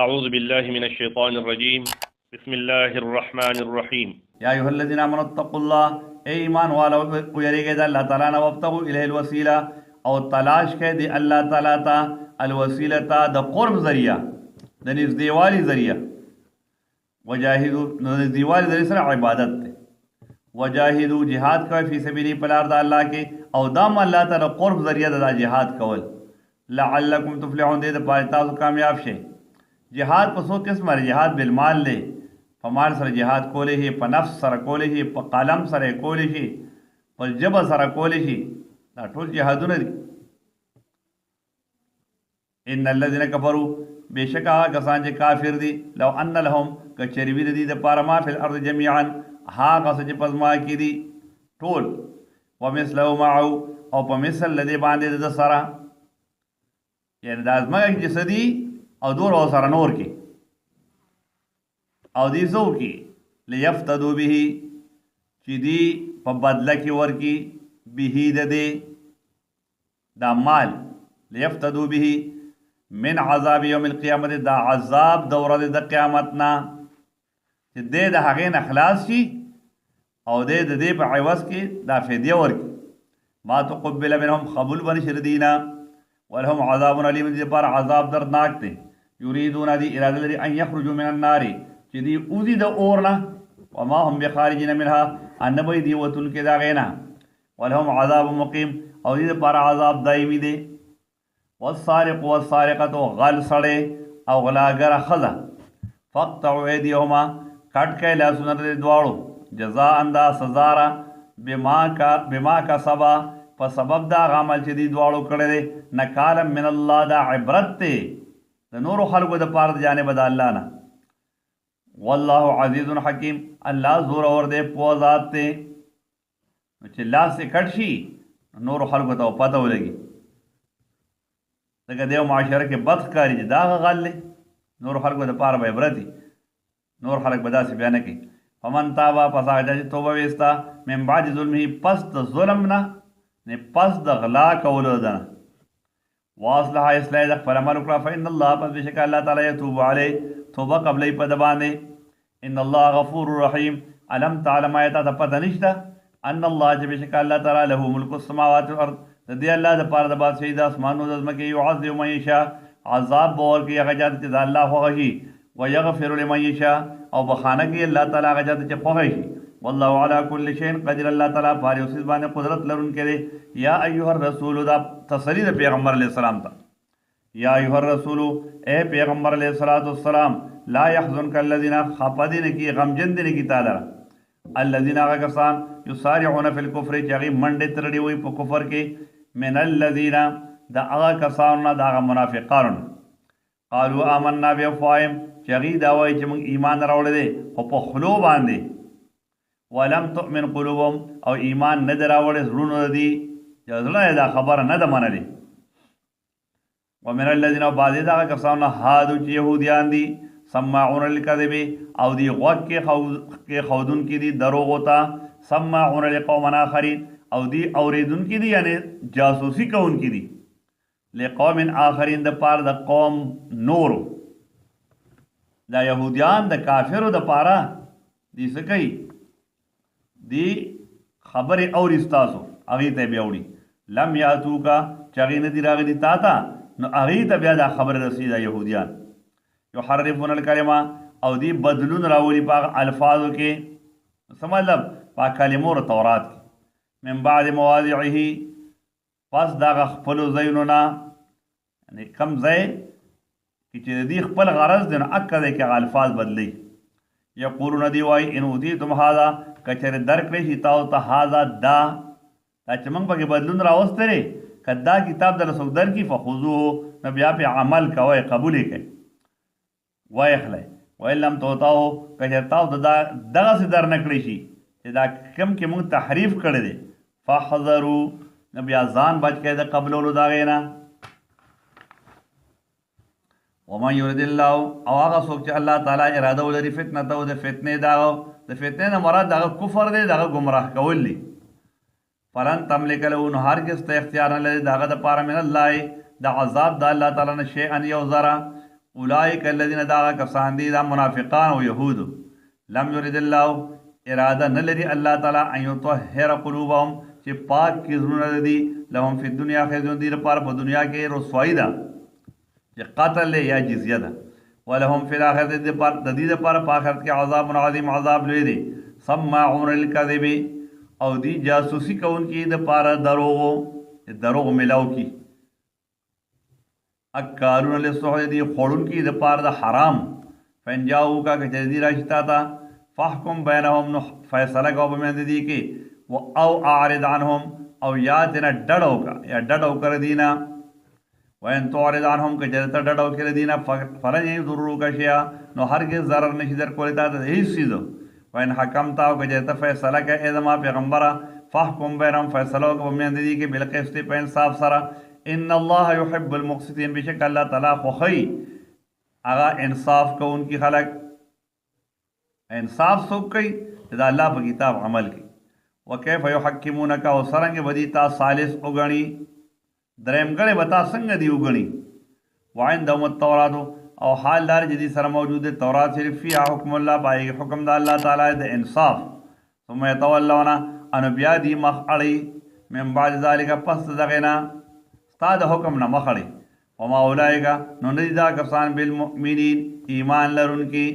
أعوذ بالله من الشيطان الرجيم بسم الله الرحمن الرحيم یا ایها الذین آمنوا اتقوا الله اے ایمان والو یریږئ د الله تعالی نه وابتغوا الیه الوسیله او تلاش کړئ د الله تعالی ته الوسیله د قرب ذریعہ د نږدېوالي ذریعہ وجاهدوا نږدېوالي ذریعہ سره عبادت دی وجاهدوا جهاد کوئ فی سبیله په لار د الله کې او دام الله تعالی قرب ذریعہ د جهاد کول لعلکم تفلحون دې د پاره تاسو کامیاب شئ جهاد په څو قسمه جهاد بالمال دی په مال سره جهاد کولی شي په نفس سره کولی شي په قلم سره کولی شي په ژبه سره کولی شي دا ټول جهادونه دي ان الذين كفروا بشک هغه کسان چې کافر دي لو ان لهم کچری وی دي د پاره ما فی الارض جميعا هغه څه چې پزما کې دي ټول ومثله معه او په مثل لدی باندې د سره یعنی د ازمګه جسدي او دور او سره نور کې او دې زو کې ليفتدو به چې دی په بدله کې ورکی به د دې دا مال ليفتدو به من عذاب يوم القيامت دا عذاب د ورځې د قیامت نه چې دې د هغې نه خلاص شي او دې په عوض کې دا فدیه ورکي ما تقبل منهم قبول بنشي د دینه ولهم عذاب علیم دې پر عذاب دردناک دی یریدون دی اراده لري ان یخرجوا من النار چې دی اوزي د اور نه وما هم بخارجین منها ان به دی وتل کې دا غینا ولهم عذاب مقیم او دې پر عذاب دایمي دی والسارق والسارقه غل سړی او غلاګر خزه فقطعوا ايديهما کټ کې لاسونه دې دواړو جزاء اندا سزا را بما کا سبا په سبب دا عمل چې دې دواړو کړی نکال من الله دا عبرت ته د نور خلقو د پاره جانب د الله نه والله عزیز حکیم الله زور اور دې په ذات ته چې لاس کټ شي نور خلقو ته پته ولګي دغه دیو معاشره کې بد کاری دا غل نور خلقو د پاره به عبرتي نور خلق به داسې بیان کوي فمن تابا پس هغه چې توبه وستا من بعد ظلمه پس د ظلم نه پس د غلا کولو ده واصلح اصلاح د خپل عمل وکړه فإن الله پس بشک الله تعالی یتوب علی توبه قبلې په د باندې ان الله غفور رحیم علم تعلم ایت د پته نشته ان الله چې بشک الله تعالی له ملک السماوات والارض د دې الله د پاره د بادشاہي د اسمانو د ځمکې يعذب من یشاء عذاب بور کې هغه جات چې الله خوږي ويغفر لمن یشاء او بخانه کې الله تعالی هغه جات چې خوږي والله على كل شيء قدير الله تعالی باري اوس باندې قدرت لرونکي دی یا ایها الرسول دا تسلی د پیغمبر علیه السلام ته یا ایها الرسول اے پیغمبر علیه السلام لا يحزنك الذين خفدين کی غمجن دي کی تعالی الذين غسان يسارعون في الكفر چغي منډه ترډي وي په کفر کې من الذين دا هغه کسان دا منافقان قالوا آمنا بافواههم چغي دا وای چې موږ ایمان راوړل دي او په خلو باندې ولم تؤمن قلوبهم او ایمان نه دراوړ زړونو دي جزله دا خبره نه ده منلې ومن الذين بعض دا کسان هادو چې يهوديان دي سماعون للكذب او دي غوږ کې خودون کې دي دروغ وتا سماعون لقوم اخرين او دي اوریدون کې دي یعنی جاسوسي کوون کې دي لقوم اخرين د پاره د قوم نور دا يهوديان د کافرو د پاره دي څه کوي دی خبر اور استاسو اغه ته بیا وړي لم یاتو کا چغې نه دی راغلی تا ته نو اغه ته بیا دا خبر رسیدا يهوديان يحرفون الكلمه او دی بدلون راولي په الفاظو کې سمجلب په کلمو تورات کې من بعد مواضعه پس دا خپل زینونا یعنی کم ځای چې دی خپل غرض دین اکه کې الفاظ بدلی یقولون دی وای ان اوتیتم هذا کچره درکړی شي تاسو ته هاذا دا چې موږ پکې بدلون راوستره کدا کتاب د رسول در کی فخذوه نو بیا په عمل کوي قبول کړي وای اخلي ویلم توتاو کچره تاسو دغه سي در نکړی شي چې دا کم کې موږ تحریف کړی دي فحذروا نو بیا ځان بچ کړي د قبولولو دا غینا ومن يريد الله او هغه څوک چې الله تعالی اراده ولري فتنه ته د فتنې دا د فتنې نه مراد دا کفر دی دا گمراه کول دي فلن تملک له نو هرگز ته اختیار نه لري دا د پاره من الله د عذاب د الله تعالی نه شی ان یو ذره اولئک الذین داغا کسان دی دا منافقان او یهود لم یرد الله اراده نه لري الله تعالی ان یطهر قلوبهم چې پاک کی زړونه دي لهم فی الدنیا خزون دي لپاره په دنیا کې رسوایی ده چې قتل یا جزیه ده ولهم فی الاخرة د دې لپاره په آخرت کې عذاب عظیم عذاب لوی دی سماعون للکذب او دی جاسوسی کوونکي د لپاره دروغ ملاو کی اکالون للسحت دی خوړونکي د لپاره د حرام فین جاؤ کا کہ جدی راشتا تا فحکم بینهم فیصلہ کو بمند دی کی او اعرض عنهم او یاتنا ڈڑو کا یا ڈڑو کر دینا وین تعرض عنهم کہ جدتا ڈڑو کر دینا فلن یضرو کا شیا نو ہرگز ضرر نشدر کولیتا تا ہیچ چیزو وین حکمتا کہ جدتا فیصلہ کا ایدما پیغمبرہ فحکم بینهم فیصلہ کو بمند دی کی بالقسط پہ انصاف سرا ان اللہ یحب المقسطین بشک اللہ تعالی خوخی اغا انصاف کو ان کی خلق انصاف سوک کئی دا اللہ پا کتاب عمل کی وکیف یحکمونکا و سرنگ بدی تا سالس اگنی درم گڑے بتا سنگ دی اگنی وعندهم التوراتو او حال دار جدی سر موجود تورات صرف فی حکم اللہ پائے گی حکم دا اللہ تعالی دا انصاف ثم یتولونا انو بیا دی مخعلی من بعد ذالک پس دغینا ستا دا حکم نمخعلی وما اولائکا نو ندی دا کسان بالمؤمنین ایمان لرن کی